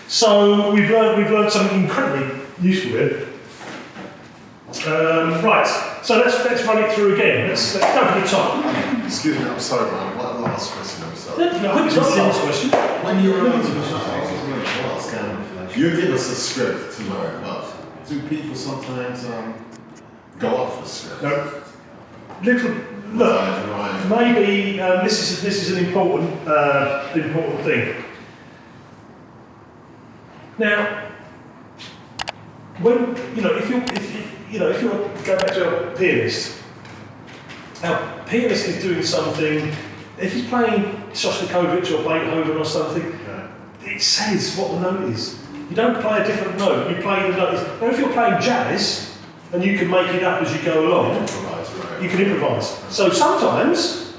So we've learned something incredibly useful here. Right, so let's run it through again. Let's go for the top. Excuse me, I'm sorry, man. What last question? I'm sorry. No, I hope it's not the last question. When you were you give us a script to learn, but do people sometimes go off the script? No. Look, maybe this is an important thing. Now, when if you go back to a pianist, now pianist is doing something. If he's playing Shostakovich or Beethoven or something, it says what the note is. You don't play a different note. You play the note. Now, if you're playing jazz and you can make it up as you go along, you can improvise. So sometimes,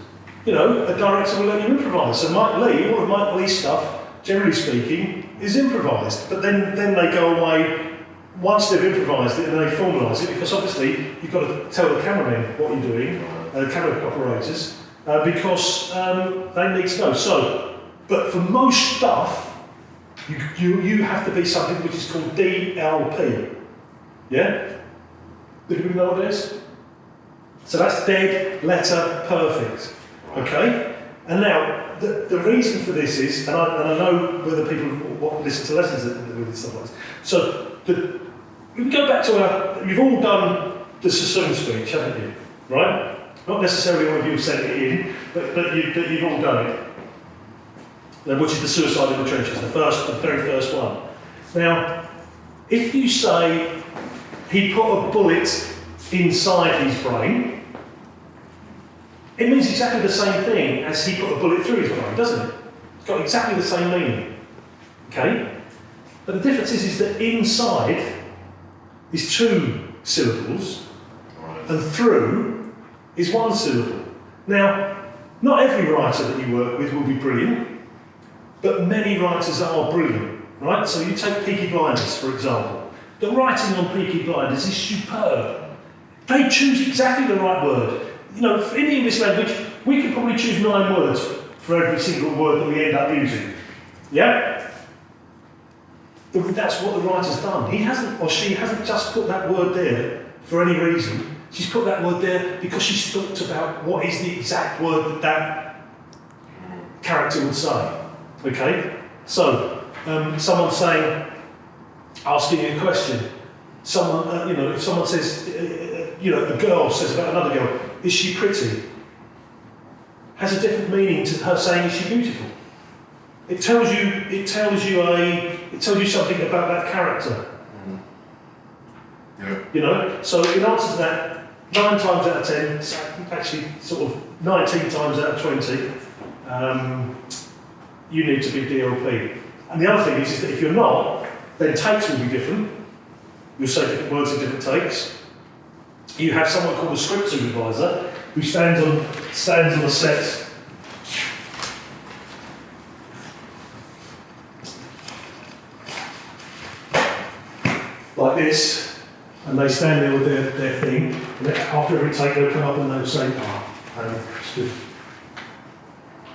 a director will let you improvise. So Mike Leigh, all of Mike Leigh's stuff, generally speaking, is improvised. But then they go away once they've improvised it and they formalise it, because obviously you've got to tell the cameramen what you're doing, camera operators, because they need to know. So, but for most stuff, you have to be something which is called DLP. Yeah? Do you know what it is? So that's dead letter perfect. Okay? And now, the reason for this is, and I know whether people listen to lessons with stuff like this. So, we can go back to you've all done the Sassoon speech, haven't you? Right? Not necessarily all of you have sent it in, but you've all done it. Which is the suicide in the trenches, the very first one. Now, if you say he put a bullet inside his brain, it means exactly the same thing as he put a bullet through his brain, doesn't it? It's got exactly the same meaning. Okay? But the difference is that inside is 2 syllables, and through is 1 syllable. Now, not every writer that you work with will be brilliant, but many writers are brilliant, right? So you take Peaky Blinders, for example. The writing on Peaky Blinders is superb. They choose exactly the right word. In the English language, we could probably choose 9 words for every single word that we end up using. Yeah? That's what the writer's done. He hasn't, or she hasn't just put that word there for any reason. She's put that word there because she's thought about what is the exact word that character would say. Okay? So, someone's asking you a question. Someone, if someone says, a girl says about another girl, is she pretty? Has a different meaning to her saying, is she beautiful? It tells you something about that character. Yeah. So in answer to that, 9 times out of 10, actually sort of 19 times out of 20, you need to be DLP. And the other thing is that if you're not, then takes will be different. You'll say different words in different takes. You have someone called a script supervisor who stands on the set like this, and they stand there with their thing, and after every take they'll come up and they'll say, it's good.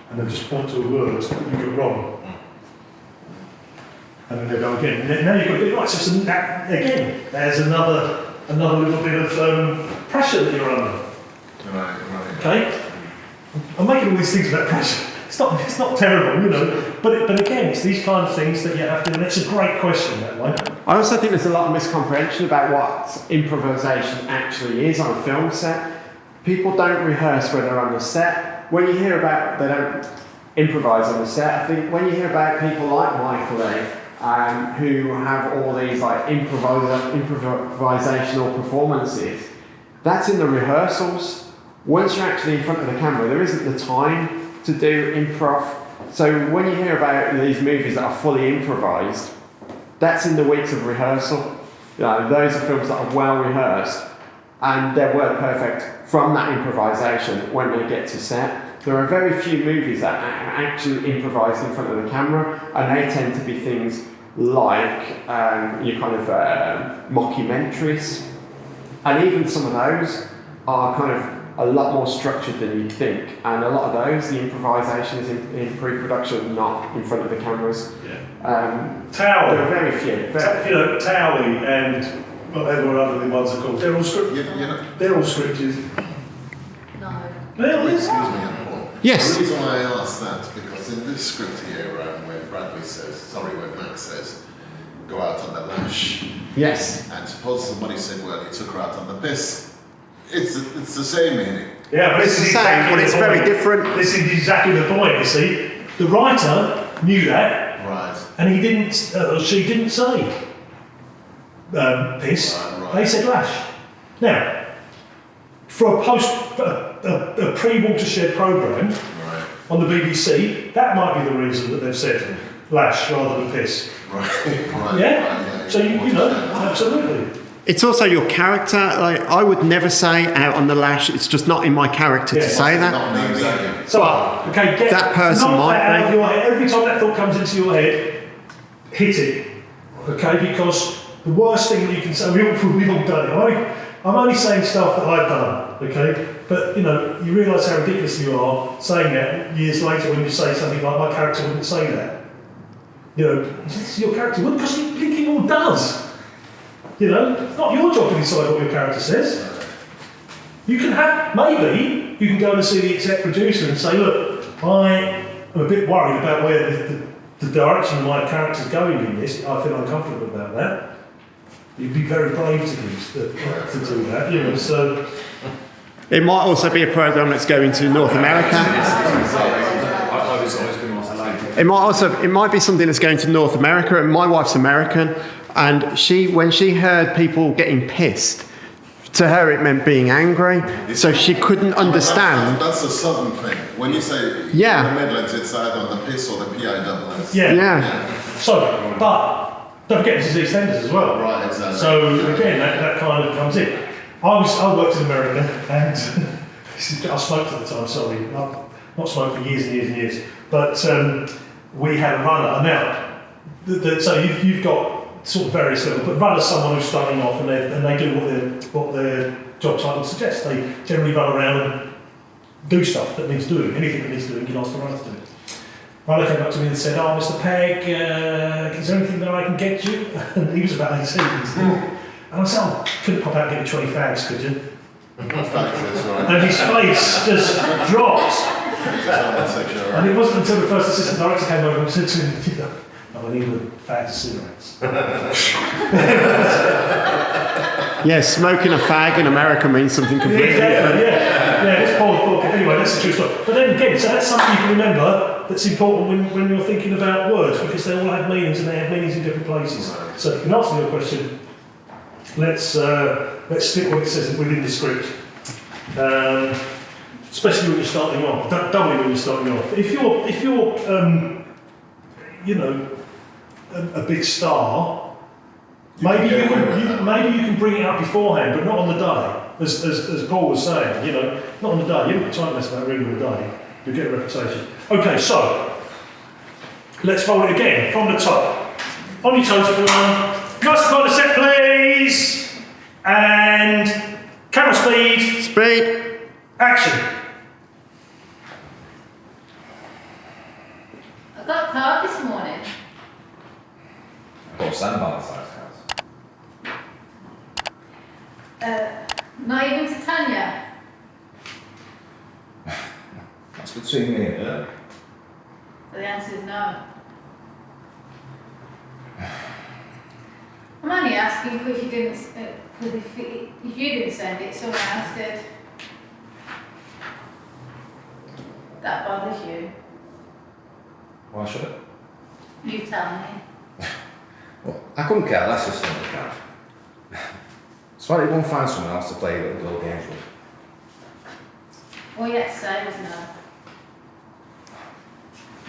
And they'll just point to a word that you got wrong. And then they'll go again. Now you've got to get it right. So again, there's another little bit of pressure that you're under. Right. Okay? I'm making all these things about pressure. It's not terrible, But again, it's these kind of things that you have to. And it's a great question that way. I also think there's a lot of miscomprehension about what improvisation actually is on a film set. People don't rehearse when they're on the set. When you hear about they don't improvise on the set, I think when you hear about people like Michael Leigh, who have all these like improvisational performances, that's in the rehearsals. Once you're actually in front of the camera, there isn't the time to do improv. So when you hear about these movies that are fully improvised, that's in the weeks of rehearsal. Those are films that are well rehearsed, and they're work perfect from that improvisation when they get to set. There are very few movies that are actually improvised in front of the camera, and they tend to be things like your kind of mockumentaries, and even some of those are kind of a lot more structured than you'd think. And a lot of those, the improvisation is in pre-production, not in front of the cameras. Yeah. There are very few. Towie and whatever other ones are called, they're all scripted. They're all scripted. No. Excuse me, Paul. Yes. The reason why I asked that is because in this script here, when Max says, go out on the lash. Yes. And suppose somebody said, well, you took her out on the piss. It's the same meaning. Yeah, but it's the same, but it's very different. This is exactly the point, you see. The writer knew that. Right. And he didn't, she didn't say piss. Right. They said lash. Now, for a pre-Watershed programme on the BBC, that might be the reason that they've said lash rather than piss. Right. Yeah? So, you know, absolutely. It's also your character. Like, I would never say out on the lash. It's just not in my character to say that. Not me, exactly. So, okay, get that person knock might that out be. of your head. Every time that thought comes into your head, hit it. Okay, because the worst thing that you can say, we've all done it. I'm only saying stuff that I've done, okay? But, you know, you realise how ridiculous you are saying that years later when you say something like, my character wouldn't say that. You know, it's your character wouldn't, because you think he all does. You know, it's not your job to decide what your character says. You can have, maybe, you can go and see the exec producer and say, look, I am a bit worried about where the direction of my character's going in this. I feel uncomfortable about that. You'd be very brave to do that, you know, so... It might also be a program that's going to North America. It might be something that's going to North America, and my wife's American, and when she heard people getting pissed, to her it meant being angry, so she couldn't understand. That's a southern thing. When you say in the Midlands, it's either on the piss or the PIWS. Yeah. So, but don't forget this is EastEnders as well. Right, exactly. So again, that kind of comes in. I worked in America, and I smoked at the time. Sorry, I've not smoked for years and years and years. But we had a runner. Now, so you've got sort of various levels, but runner's someone who's starting off, and they do what their job title suggests. They generally run around and do stuff that needs doing. Anything that needs doing, you can ask the runner to do. Runner came up to me and said, "Oh, Mr. Pegg, is there anything that I can get you?" And he was about 18. And I said, "Oh, couldn't pop out and get you 20 fags, could you?" And his face just dropped. And it wasn't until the first assistant director came over and said to him, "No, I need a fag of cigarettes." Yeah, smoking a fag in America means something completely different. Yeah, it's Paul's book. Anyway, that's the true story. But then again, so that's something you can remember that's important when you're thinking about words, because they all have meanings and they have meanings in different places. So you can answer your question. Let's stick what it says within the script. Especially when you're starting off, doubly when you're starting off. If you're you know, a big star, maybe you can bring it out beforehand, but not on the day. As Paul was saying, you know, not on the day. You haven't got time to mess about really on the day. You'll get a reputation. Okay, so let's fold it again from the top. On your toes, everyone. Master on the set, please. And camera speed. Speed. Action. I got a card this morning. I got sandbar size house. Not even to Tanya. That's between me and her. So the answer is no. I'm only asking because you didn't. Because if you didn't send it, someone else did. That bothers you. Why should it? You tell me. Well, I couldn't care less if someone can. So why don't you go and find someone else to play little girl games with? All you had to say was no.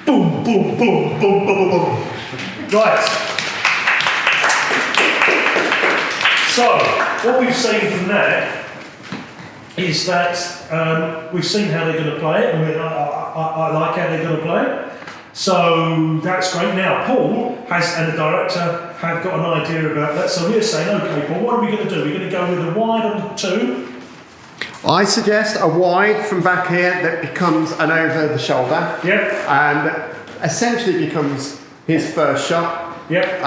Boom, boom, boom, boom, boom, boom, boom. Right. So, what we've seen from that is that we've seen how they're going to play it, and I like how they're going to play it. So that's great. Now, Paul and the director have got an idea about that. So we're saying, okay, Paul, what are we going to do? We're going to go with a wide on the 2. I suggest a wide from back here that becomes an over the shoulder. Yep. And essentially becomes his first shot. Yep.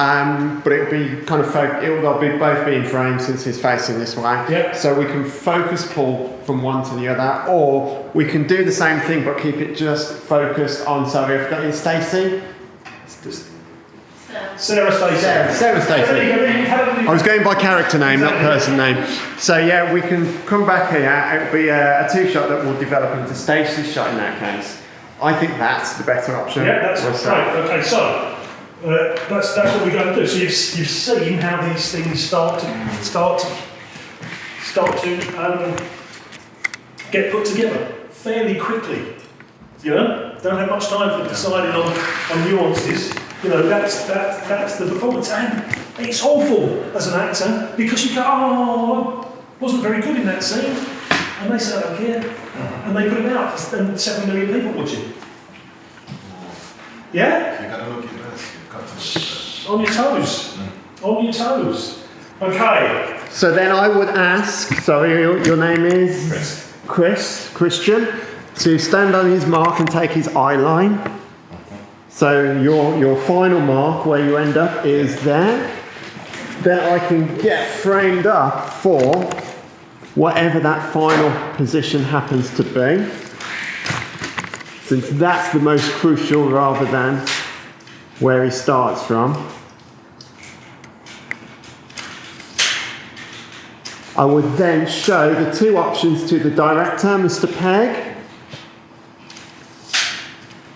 But it'll be kind of they'll be both be in frame since he's facing this way. Yep. So we can focus pull from one to the other, or we can do the same thing but keep it just focused on. So we've got in Stacey. Sarah Stacey. Sarah Stacey. I was going by character name, not person name. So yeah, we can come back here. It'll be a two-shot that will develop into Stacey's shot in that case. I think that's the better option. Yeah, that's great. Okay, so that's what we're going to do. So you've seen how these things start to get put together fairly quickly. You know, don't have much time for deciding on nuances. You know, that's the performance, and it's awful as an actor because you go, I wasn't very good in that scene, and they say I don't care, and they put it out for 7 million people watching. Yeah? You gotta look your best. You've got to look your best. On your toes. On your toes. Okay. So then I would ask, sorry, your name is? Christian, to stand on his mark and take his eye line. So your final mark where you end up is there. Then I can get framed up for whatever that final position happens to be. Since that's the most crucial rather than where he starts from. I would then show the two options to the director, Mr. Pegg.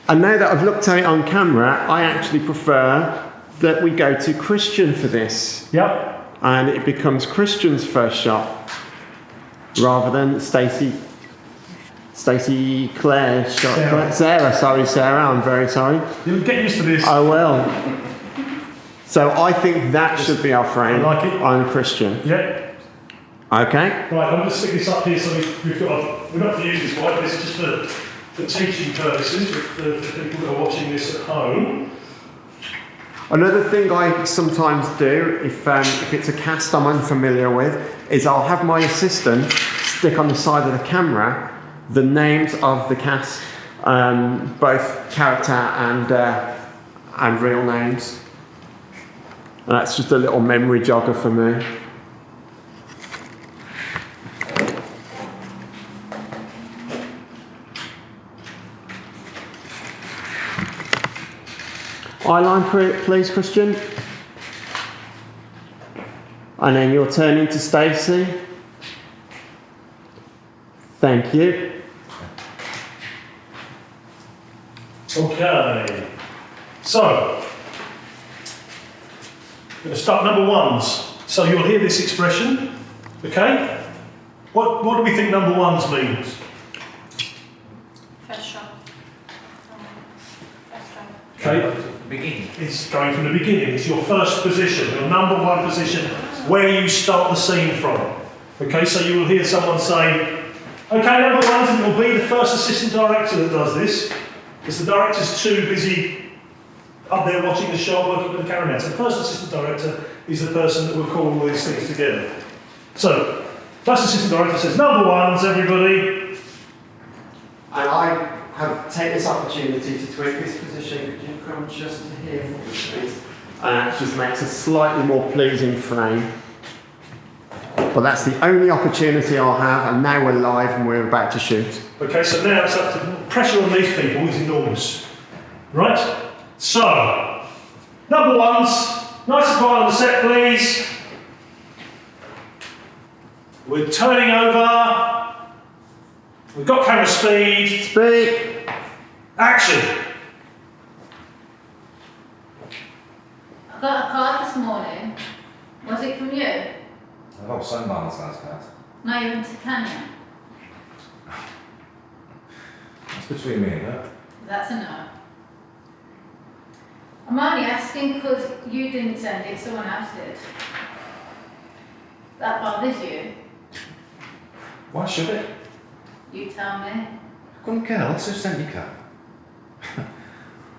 And now that I've looked at it on camera, I actually prefer that we go to Christian for this. Yep. And it becomes Christian's first shot rather than Stacey Claire's shot. Sarah, I'm very sorry. You'll get used to this. I will. So I think that should be our frame. I like it. I'm Christian. Yeah. Okay. Right, I'm going to stick this up here so we're not going to use this white, this is just for teaching purposes, for people that are watching this at home. Another thing I sometimes do, if it's a cast I'm unfamiliar with, is I'll have my assistant stick on the side of the camera the names of the cast, both character and real names. And that's just a little memory jogger for me. Eyeline, please, Christian. And then you're turning to Stacey. Thank you. Okay. So, I'm going to start number ones. So you'll hear this expression, okay? What do we think number ones means? First shot. First shot. Okay. Beginning. It's going from the beginning. It's your first position, your number one position, where you start the scene from. Okay, so you will hear someone say, okay, number ones, and it will be the first assistant director that does this, because the director's too busy up there watching the show, working with the cameraman. So the first assistant director is the person that will call all these things together. So, first assistant director says, number ones, everybody. And I have taken this opportunity to tweak this position. Could you come just to here for me, please? And it just makes a slightly more pleasing frame. But that's the only opportunity I'll have, and now we're live and we're about to shoot. Okay, so now it's up to pressure on these people is enormous. Right? So, number ones, nice and quiet on the set, please. We're turning over. We've got camera speed. Speak. Action. I got a card this morning. Was it from you? Oh, sunbound's nice, guys. No, you went to Canyon. That's between me and her. That's a no. I'm only asking because you didn't send it, someone else did. That bothers you. Why should it? You tell me. I couldn't care, let's just send you cat.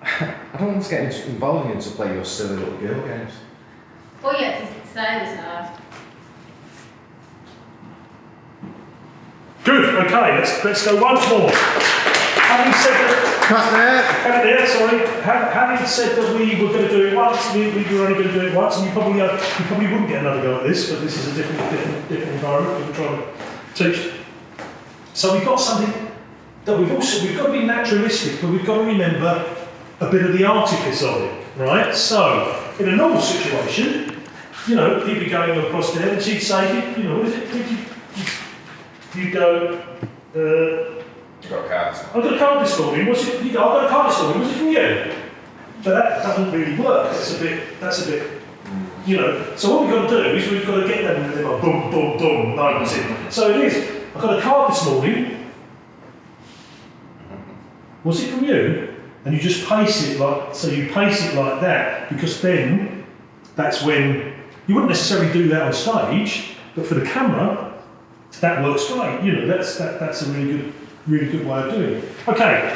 I don't want to get involved in you to play your silly little girl games. All you have to say is no. Good. Okay. Let's go once more. Having said that. Cut there. Sorry. Having said that we were going to do it once, we were only going to do it once, and you probably wouldn't get another go at this, but this is a different environment. We're trying to teach. So we've got something that we've got to be naturalistic, but we've got to remember a bit of the artifice of it, right? So in a normal situation, you know, he'd be going across there, and she'd say, you know, what is it? You go. I've got cards. I've got a card this morning. What's it? You go, I've got a card this morning. What's it from you? But that doesn't really work. That's a bit. You know. So what we've got to do is we've got to get them like boom, boom, boom moments in. So it is. I've got a card this morning. Was it from you? And you just pace it like so. You pace it like that because then that's when you wouldn't necessarily do that on stage, but for the camera, that works great. You know, that's a really good way of doing it. Okay.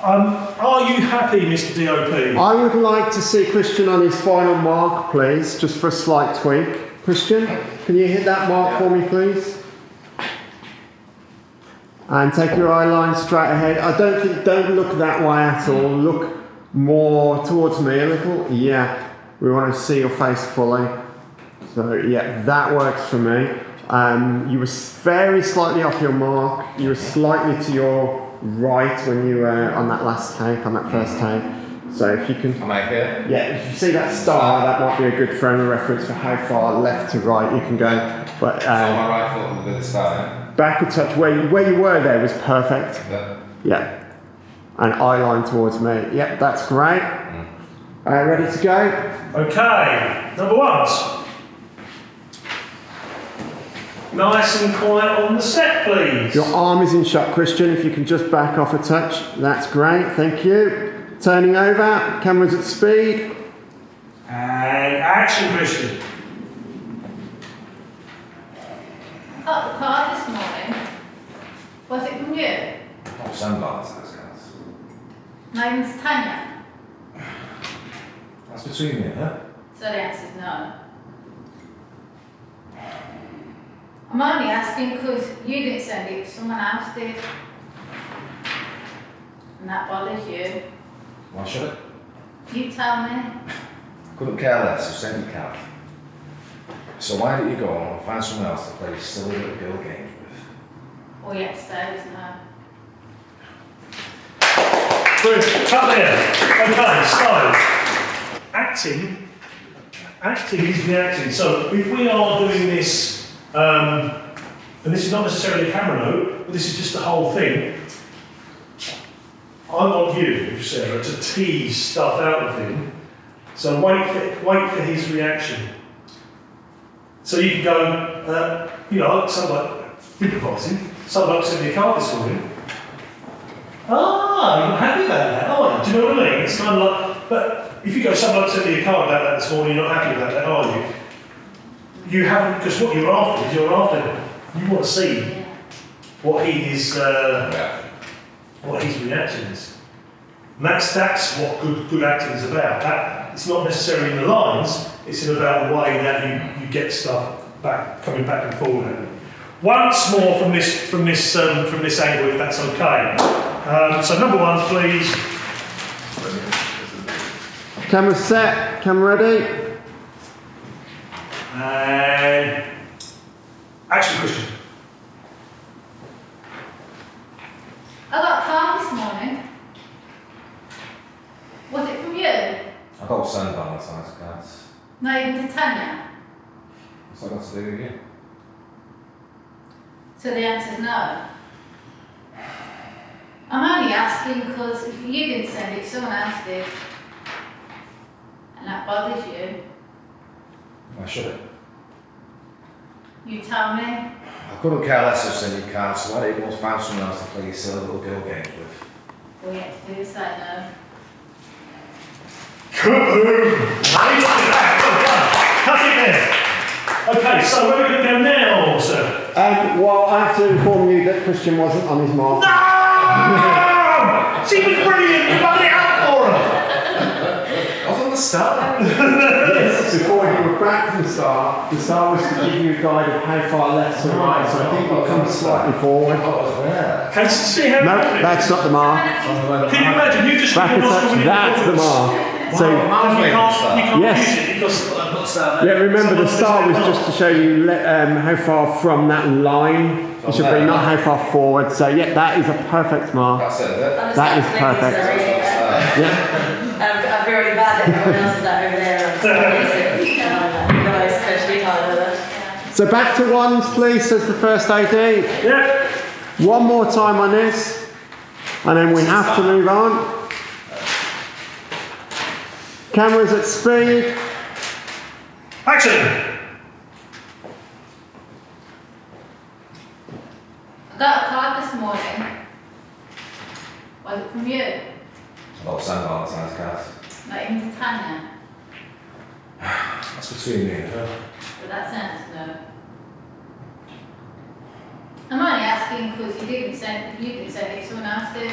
Are you happy, Mr. DOP? I would like to see Christian on his final mark, please, just for a slight tweak. Christian, can you hit that mark for me, please? And take your eye line straight ahead. Don't look that way at all. Look more towards me a little. Yeah, we want to see your face fully. So yeah, that works for me. You were very slightly off your mark. You were slightly to your right when you were on that last take, on that first take. So if you can... Am I here? Yeah, if you see that star, that might be a good frame of reference for how far left to right you can go. But So my right foot will be the star, back a touch, where you were there was perfect. yeah? Yeah. And eye line towards me. Yep, that's great. Ready to go? Okay. Number ones. Nice and quiet on the set, please. Your arm is in shot, Christian. If you can just back off a touch, that's great. Thank you. Turning over, cameras at speed. And action, Christian. Got the card this morning. Was it from you? Oh, sandbars, those guys. My name's Tanya. That's between you, huh? So the answer's no. I'm only asking because you didn't send it, someone else did. And that bothers you. Why should it? You tell me. Couldn't care less, you sent your card. So why don't you go and find someone else to play these silly little girl games with? Or yesterday's no. Good. Cut there. Okay, so acting is reacting. So if we are doing this, and this is not necessarily a camera note, but this is just the whole thing. I want you, Sarah, to tease stuff out of him. So wait for his reaction. So you can go, something like improvising. Someone sent me a card this morning. Ah, you're not happy about that, are you? Do you know what I mean? It's kind of like, but if you go, someone sent me a card about that this morning, you're not happy about that, are you? You haven't, because what you're after is you want to see what he is, what his reaction is. And that's what good acting is about. That it's not necessarily in the lines, it's about the way that you get stuff coming back and forward. Once more from this angle, if that's okay. So number one, please. Camera set, camera ready. And action, Christian. I got a card this morning. Was it from you? I got sandbars, size cards. Not even to Tanya. What's that got to do with you? So the answer's no. I'm only asking because if you didn't send it, someone else did. And that bothers you. Why should it? You tell me. I couldn't care less of sending your cards, so why don't you go and find someone else to play these silly little girl games with? All you have to do is say no. Kaboom! Hey, look at that! Cut it there! Okay, so where are we going to go now, sir? Well, I have to inform you that Christian wasn't on his mark. No! She was brilliant! You got it out for her! I was on the start. Yes, before you were back from the start was to give you a guide of how far left to right, so I think you'll come slightly forward. Can you see how? No, that's not the mark. Can you imagine? You just Back a touch, that's the mark. So, You can't Yes. use it because yeah, remember the star was just to show you how far from that line. It should be not how far forward. So yeah, that is a perfect mark. That's it, is it? That is perfect. Yeah. I'm very bad at everyone else that over there. I'm especially tired of it. So back to ones, please, says the first AD. yeah. One more time on this, and then we have to move on. Cameras at speed. Action. I got a card this morning. Was it from you? About St. Valentine's cards. Like in Tanya. That's between me and her. But that sounds no. I'm only asking because you didn't send it, someone else did.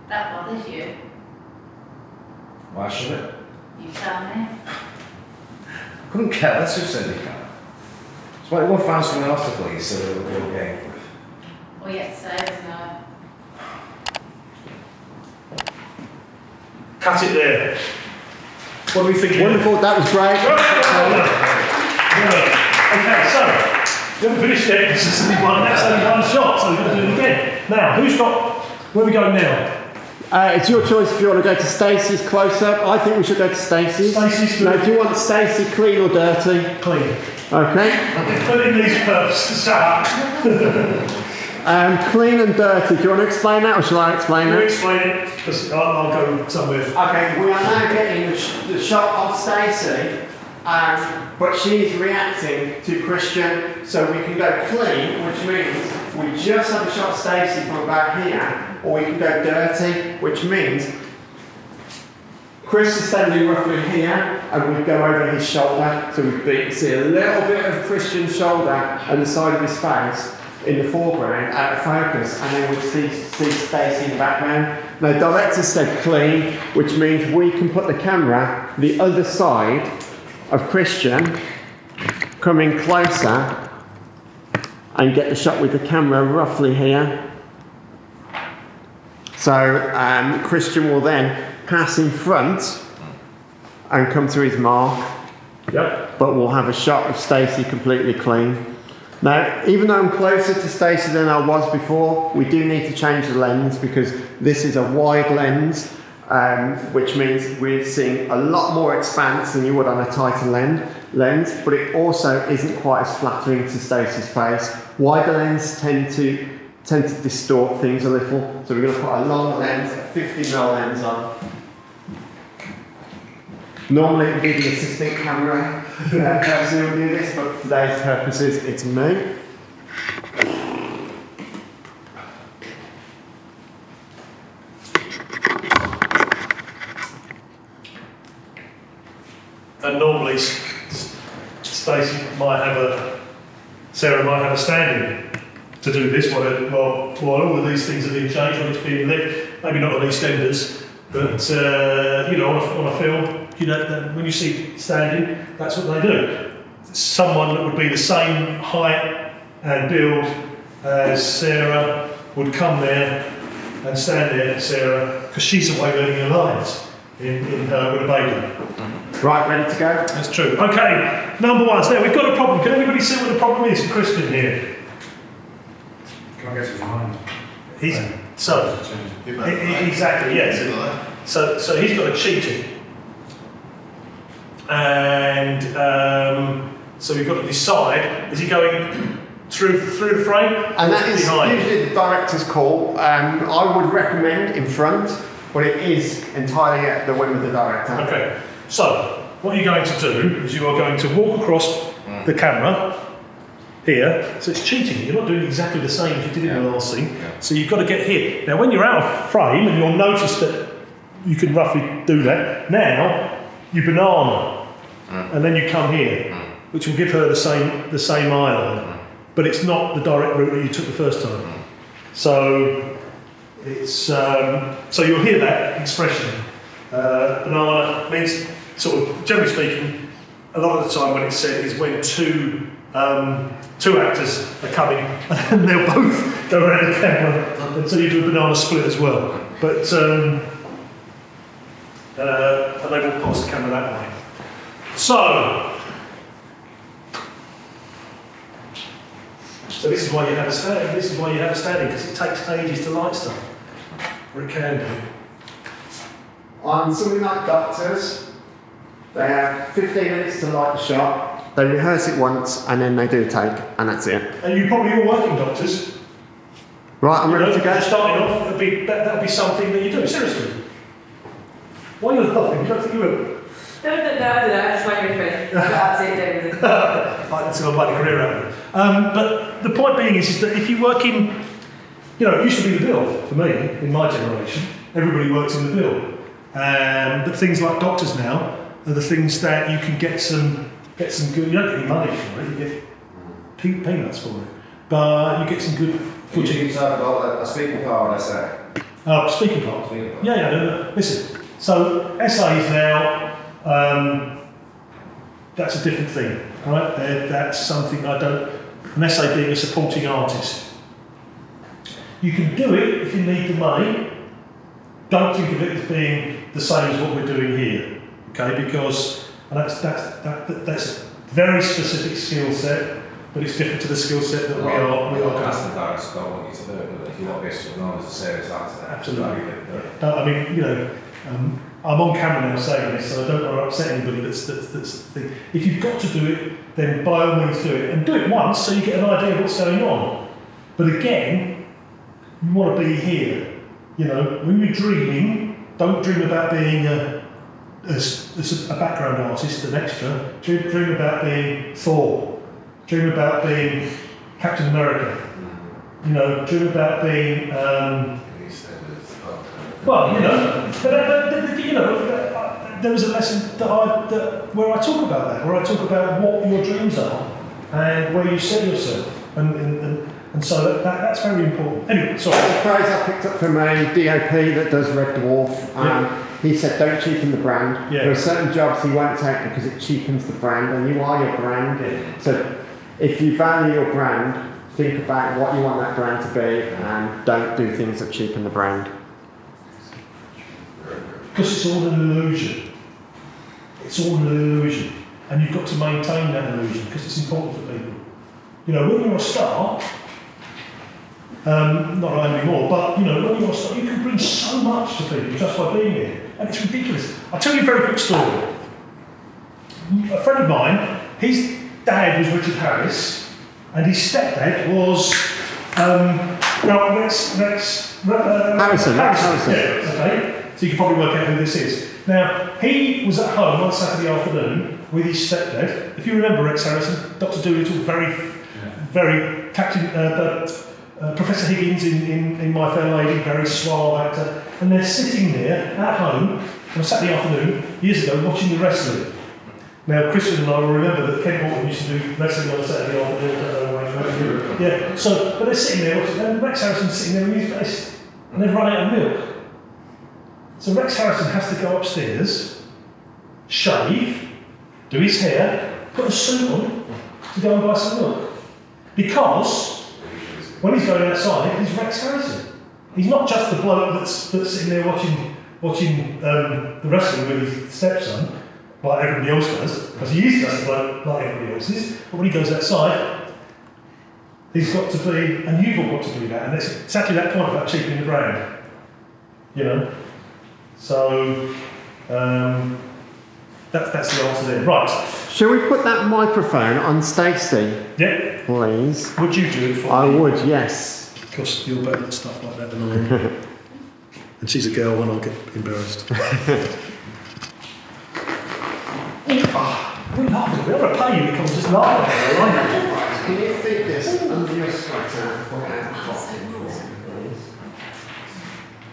That bothers you. Why should it? You tell me. I couldn't care less who sent me card. It's why we'll find someone else to play so that we'll go game with. All you have to say is no. Cut it there. What do we think? Wonderful, that was great. Okay, so you haven't finished yet. This is only one shot, so we're going to do it again. Now, who's got? Where are we going now? It's your choice if you want to go to Stacey's close-up. I think we should go to Stacey's. Stacey's. Now, do you want Stacey clean or dirty? Clean. Okay. Put in these purposes. Shut up. Clean and dirty. Do you want to explain that, or shall I explain You that? explain it, because I'll go somewhere. Okay, we are now getting the shot of Stacey, but she's reacting to Christian, so we can go clean, which means we just have a shot of Stacey from about here, or we can go dirty, which means Chris is standing roughly here, and we go over his shoulder, so we see a little bit of Christian's shoulder and the side of his face in the foreground, out of focus, and then we see Stacey in the background. Now, the director said clean, which means we can put the camera the other side of Christian, coming closer, and get the shot with the camera roughly here. So Christian will then pass in front and come to his mark. Yep. But we'll have a shot of Stacey completely clean. Now, even though I'm closer to Stacey than I was before, we do need to change the lens because this is a wide lens, which means we're seeing a lot more expanse than you would on a tighter lens, but it also isn't quite as flattering to Stacey's face. Wider lenses tend to distort things a little, so we're going to put a long lens, a 50mm lens on. Normally it would be the assistant camera person who will do this, but for today's purposes it's me. And normally Sarah might have a stand-in to do this while all of these things are being changed, when it's being lit. Maybe not on EastEnders, but on a film. When you see standing, that's what they do. Someone that would be the same height and build as Sarah would come there and stand there for Sarah, because she's away learning her lines in her with a baby. Right, ready to go? That's true. Okay, number one. So now we've got a problem. Can anybody see what the problem is for Christian here? Can't get to behind. Exactly, yes. So he's got a cheating. And so we've got to decide, is he going through the frame? And that is behind? usually the director's call. I would recommend in front, but it is entirely at the whim of the director. Okay, so what you're going to do is you are going to walk across the camera here. So it's cheating, you're not doing exactly the same as you did in the last scene. Yeah. So you've got to get here. Now when you're out of frame, and you'll notice that you can roughly do that, now you banana, and then you come here, which will give her the same eyeline, but it's not the direct route that you took the first time. So it's so you'll hear that expression. Banana means sort of, generally speaking, a lot of the time when it's said is when two actors are coming and they'll both go around the camera until you do a banana split as well. But and they will pass the camera that way. So this is why you have a standing. This is why you have a standing, because it takes ages to light stuff, or it can do. On something like doctors, they have 15 minutes to light the shot, they rehearse it once, and then they do a take, and that's it. And you probably all working doctors. Right, I'm ready to go. Starting off, that'll be something that you do. Seriously. Why are you laughing? You don't think you will? No, I just want you to finish. Absolutely everything. That's going to make a career out of it. But the point being is that if you work in, it used to be the bill for me, in my generation. Everybody works in the bill. But things like doctors now are the things that you can get some good, you don't get any money for it, you get peanuts for it. But you get some good You talk about a speaking part, I say. Speaking part. Yeah. Listen, so essays now, that's a different thing, right? That's something an essay being a supporting artist. You can do it if you need the money. Don't think of it as being the same as what we're doing here, okay? Because that's a very specific skill set, but it's different to the skill set that we are casting directors don't want you to do it, but if you want this to known as a serious actor, absolutely. I'm on camera now saying this, so I don't want to upset anybody that's the thing. If you've got to do it, then by all means do it. And do it once so you get an idea of what's going on. But again, you want to be here. When you're dreaming, don't dream about being a background artist, an extra. Dream about being Thor. Dream about being Captain America. Dream about being... there was a lesson where I talk about that, where I talk about what your dreams are and where you set yourself, and so that's very important. Anyway, sorry. The phrase I picked up from a DOP that does Red Dwarf, he said, don't cheapen the brand. Yeah. There are certain jobs he won't take because it cheapens the brand, and you are your brand. Yeah. So if you value your brand, think about what you want that brand to be, and don't do things that cheapen the brand. Because it's all an illusion. It's all an illusion. And you've got to maintain that illusion because it's important for people. When you're a star, not anymore, but when you're a star, you can bring so much to people just by being here. And it's ridiculous. I'll tell you a very quick story. A friend of mine, his dad was Richard Harris, and his stepdad was Harrison. Yeah, okay. So you can probably work out who this is. Now, he was at home one Saturday afternoon with his stepdad. If you remember Rex Harrison, Dr. Dolittle, very Captain, Professor Higgins in My Fair Lady, very suave actor. And they're sitting there at home on a Saturday afternoon, years ago, watching the wrestling. Now, Christian and I will remember that Ken Morton used to do wrestling on a Saturday afternoon. Yeah, but they're sitting there watching, and Rex Harrison's sitting there with his face, and they've run out of milk. So Rex Harrison has to go upstairs, shave, do his hair, put a suit on to go and buy some milk. Because when he's going outside, he's Rex Harrison. He's not just the bloke that's sitting there watching the wrestling with his stepson, like everybody else does, because he is just a bloke like everybody else is. But when he goes outside, he's got to be, and you've all got to do that. And it's exactly that point about cheapening the brand. So that's the answer there. Right. Shall we put that microphone on Stacey? Yeah. Please. Would you do it for me? I would, yes. Because you're better at stuff like that than I am. And she's a girl and I'll get embarrassed. We're laughing. We ought to pay you to come just laugh at her, right? Can you fit this under your sweater and put it out the pocket, please?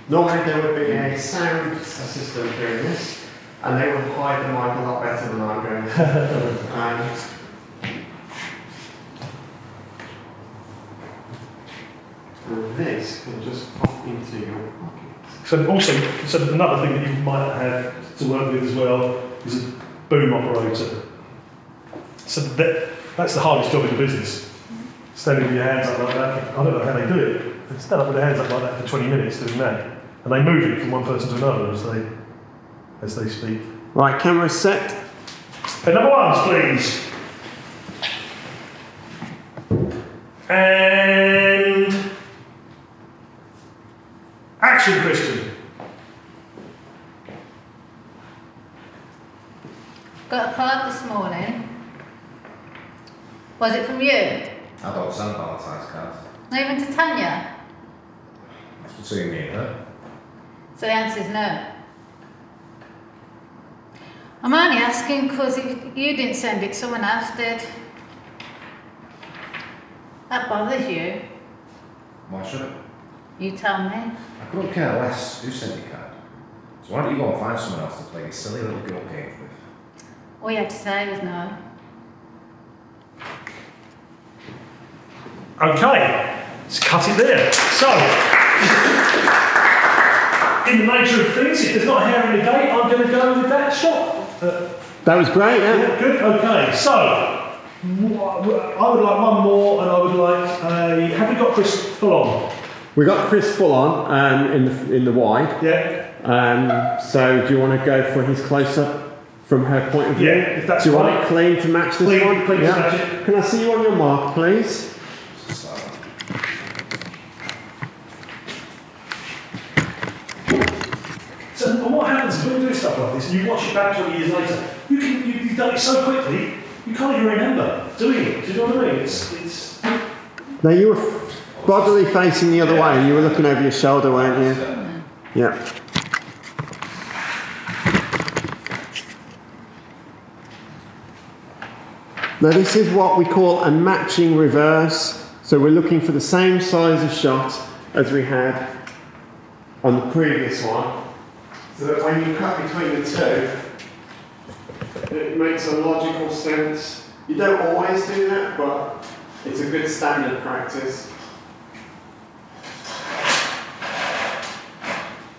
Normally there would be a sound assistant doing this, and they would hide the mic a lot better than I'm going to. And this can just pop into your pocket. So another thing that you might have to work with as well is a boom operator. So that's the hardest job in the business. Standing with your hands up like that. I don't know how they do it. They stand up with their hands up like that for 20 minutes doing that. And they move it from one person to another as they speak. Right, camera set. And number ones, please. And action, Christian. Got a card this morning. Was it from you? I don't send Valentine's cards. Not even to Tanya? That's between me and her. So the answer is no. I'm only asking because you didn't send it, someone else did. That bothers you. Why should it? You tell me. I couldn't care less who sent your card. So why don't you go and find someone else to play a silly little girl game with? All you had to say was no. Okay, let's cut it there. So, in the nature of things, if there's not a hair in the gate, I'm going to go with that shot. That was great, yeah? Yeah, good. Okay, so I would like one more, and I would like a. Have we got Chris full on? We got Chris full on in the wide. Yeah. So do you want to go for his close up from her point of view? Yeah, if that's do you want right. it clean to match this Clean, one? clean to match it. Can I see you on your mark, please? So what happens when we do stuff like this, and you watch it back 20 years later, you've done it so quickly, you can't even remember doing it. Do you know what I mean? It's. Now you were bodily facing the other way, and you were looking over your shoulder, weren't you? Yeah. Now this is what we call a matching reverse. So we're looking for the same size of shot as we had on the previous one. So that when you cut between the two, it makes a logical sense. You don't always do that, but it's a good standard practice.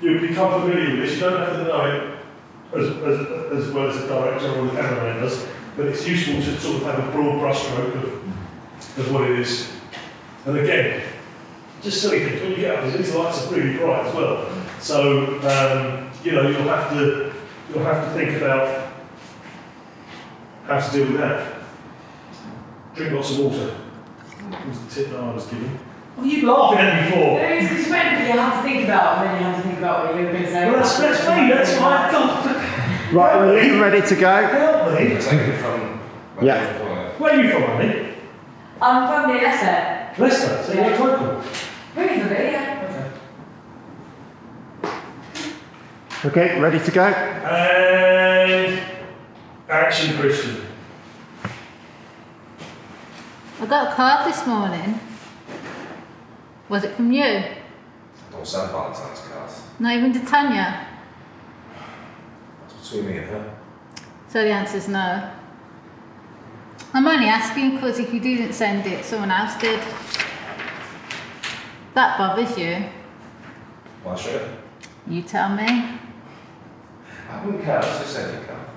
You become familiar with this, you don't have to know it as well as the director or the cameraman does, but it's useful to sort of have a broad brushstroke of what it is. And again, just silly things, when you get up, these lights are really bright as well. So, you'll have to think about how to deal with that. Drink lots of water. That was the tip that I was given. What are you laughing at me for? It's because you have to think about, and then you have to think about what you're going to say. Well, that's me, that's my God. Right, we're getting ready to go. Help me. Take it from. Yeah. Where are you from, honey? I'm from near Leicester. Leicester, so you're local. Really for me, yeah. Okay, ready to go? And action, Christian. I got a card this morning. Was it from you? I don't send Valentine's cards. Not even to Tanya? That's between me and her. So the answer is no. I'm only asking because if you didn't send it, someone else did. That bothers you. Why should it? You tell me. I wouldn't care if you send your card.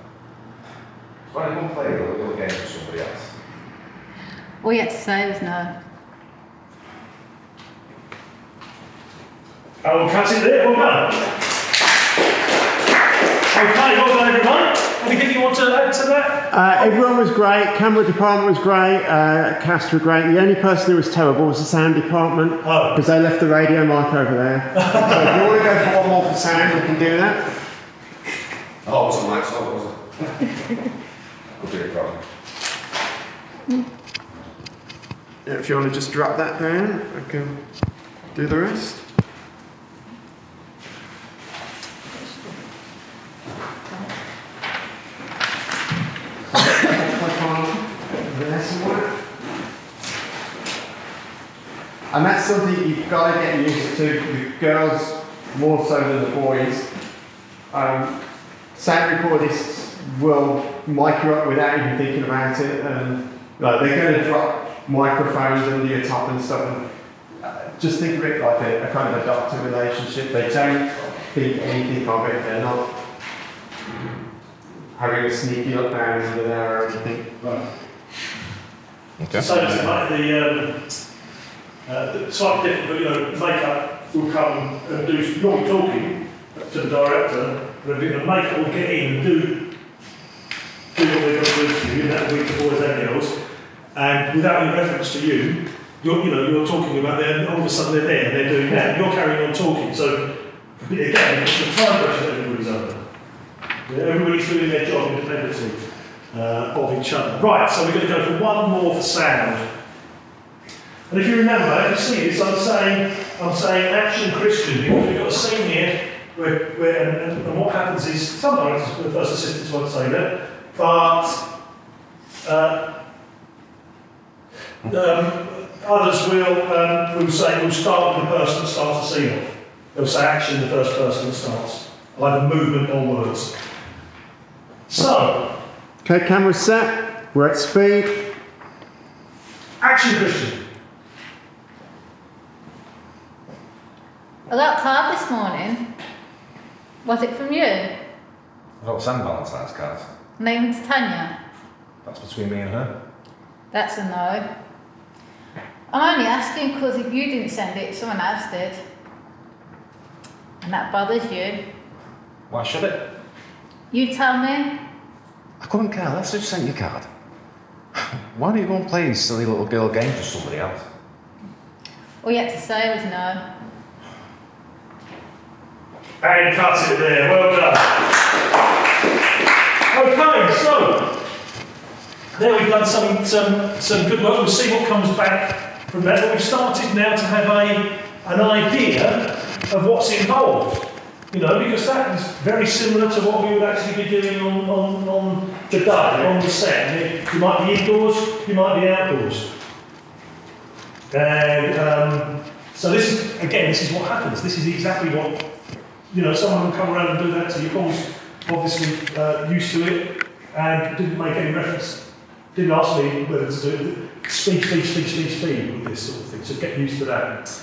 Why don't you go and play a little game with somebody else? All you had to say was no. I will cut it there, well done. Okay, well done everyone. Anything you want to add to that? Everyone was great, camera department was great, cast were great. The only person who was terrible was the sound department, Oh. because they left the radio mic over there. So if you want to go for one more for sound, we can do that. Oh, it wasn't my fault, was it? We'll do it properly. If you want to just drop that down, I can do the rest. And that's something you've got to get used to, the girls more so than the boys. Sound recordists will mic you up without even thinking about it, and they're going to drop microphones under your top and stuff. And, just think of it like a kind of a doctor relationship. They don't think anything of it. They're not having a sneaky look down under there or anything. Right. Okay. So it's like the slightly different, but you know, makeup will come and do, you'll be talking to the director, but the makeup will get in and do what they're going to do to you, and that will be to boys and girls, and without any reference to you, you're talking about them, and all of a sudden they're there, and they're doing that, and you're carrying on talking, so again, it's the time pressure that everybody's under. Everybody's doing their job independently of each other. Right, so we're going to go for one more for sound. And if you remember, if you see this, I'm saying action Christian, because we've got a scene here where and what happens is, sometimes the first assistants won't say that, but others will say, we'll start with the person that starts the scene off. They'll say action, the first person that starts, either movement or words. So, Okay, camera set, we're at speed. action Christian. I got a card this morning. Was it from you? I don't send Valentine's cards. Name's Tanya. That's between me and her. That's a no. I'm only asking because if you didn't send it, someone else did. And that bothers you. Why should it? You tell me. I couldn't care less who sent your card. Why don't you go and play these silly little girl games with somebody else? All you had to say was no. And cuts it there, well done. Okay, so there we've done some good work. We'll see what comes back from that. But we've started now to have an idea of what's involved. You know, because that is very similar to what we would actually be doing on the day, on the set. You might be indoors, you might be outdoors. And so this is what happens. This is exactly what, you know, someone will come around and do that to you. Paul's obviously used to it and didn't make any reference, didn't ask me whether to do it. Speed with this sort of thing, so get used to that.